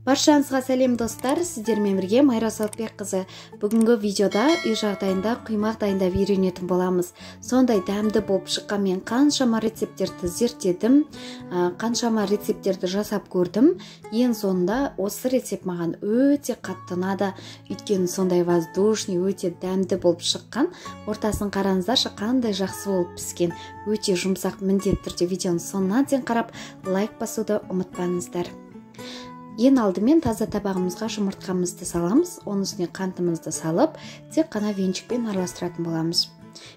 Баршаңызға сәлем достар, сіздермен бірге Майра Салтбекқызы. Бүгінгі видеода үй жағдайында құймақ дайындап үйренетін боламыз. Сондай дәмді болып шыққан мен қаншама рецептерді зерттедім, қаншама рецептерді жасап көрдім. Ең соңында осы рецепт маған өте қатты ұнады. Өйткені сондай воздушный, өте дәмді болып шыққан. Ортасын қараңыздаршы, қандай жақсы болып піскен. Өте жұмсақ. Міндетті түрде видеоны соңына дейін қарап, лайк басуды ұмытпаңыздар. Ең алдымен таза табағымызға жұмыртқамызды саламыз, оның үстіне қантымызды салып, тек қана венчикпен араластыратын боламыз.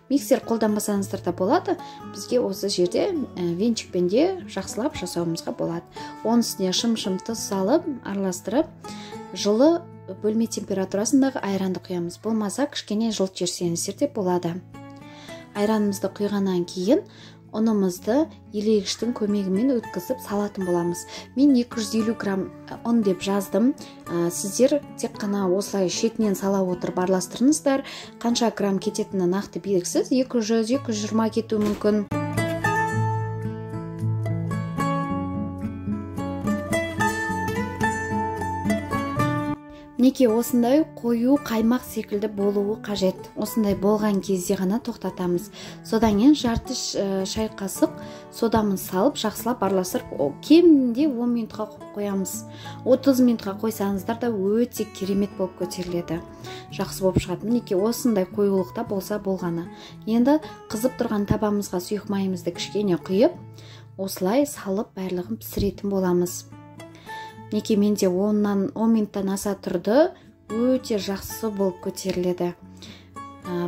Миксер қолданбасаңыздар да болады, бізге осы жерде венчикпен де жақсылап жасауымызға болады. Оның үстіне шым-шым тұз салып, араластырып, жылы бөлме температурасындағы айранды құямыз. Болмаса, кішкене жылт жіберсеңіздер де болады. Айранымызды құйғаннан кейін ұнымызды илегіштің көмегімен өткізіп салатын боламыз. Мен 250 грамм ұн деп жаздым. Сіздер тек қана осылай шетінен сала отырып араластырыңыздар. Қанша грамм кететіні нақты белгісіз. 200-220 кетуі мүмкін. Неке осындай қою қаймақ секілді болуы қажет. Осындай болған кезде ғана тоқтатамыз. Содан кейін жарты шай қасық содамыз салып, жақсылап араластырып, кемінде 10 минутқа қоямыз. 30 минутқа қойсаңыздар да өте керемет болып көтеріледі. Жақсы болып шығады. Неке осындай қоюлықта болса болғаны. Енді қызып тұрған табамызға сұйық майымызды кішкене құйып, осылай салып барлығын пісіретін боламыз. Неке менде 10 минуттан аса тұрды, өте жақсы болып көтеріледі.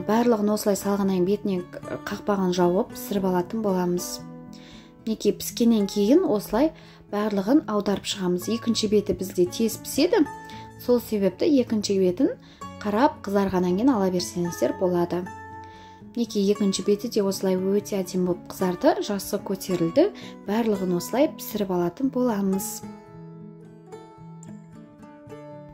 Барлығын осылай салғаннан бетіне қақпағын жауып пісіріп алатын боламыз. Неке піскеннен кейін осылай барлығын аударып шығамыз. Екінші беті бізде тез піседі. Сол себепті екінші бетін қарап қызарғаннан кейін ала берсеңіздер болады. Неке екінші беті де осылай өте әдемі болып қызарды, жақсы көтерілді. Барлығын осылай пісіріп алатын боламыз.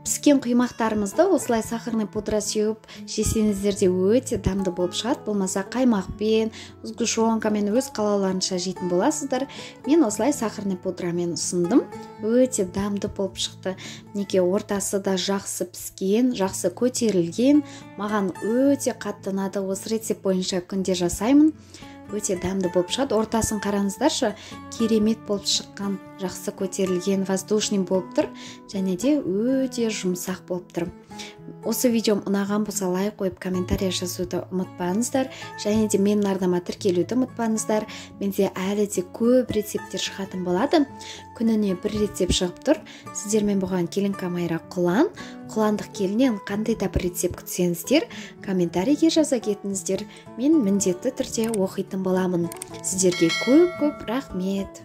Піскен құймақтарымызды осылай сахарный пудра сеуіп жесеңіздер де өте дәмді болып шығады. Болмаса қаймақпен, сгущенкамен өз қалауларынша жейтін боласыздар. Мен осылай сахарный пудрамен ұсындым. Өте дәмді болып шықты. Неке ортасы да жақсы піскен, жақсы көтерілген. Маған өте қатты ұнады. Осы рецепт бойынша күнде жасаймын. Өте дәмді болып шығады. Ортасын қараңыздаршы, керемет болып шыққан, жақсы көтерілген, воздушный болып тұр, және де өте жұмсақ болып тұр. Осы видеом ұнаған болса лайк қойып комментария жазуды ұмытпаңыздар, және де менің арнама тіркелуді ұмытпаңыздар. Менде әлі де көп рецепттер шығатын болады. Күніне бір рецепт шығып тұр. Сіздермен болған келінка Майра Құлан. Құландық келіннен қандай да бір рецепт күтсеңіздер, комментарийге жаза кетіңіздер. Мен міндетті түрде оқитын боламын. Сіздерге көп рахмет.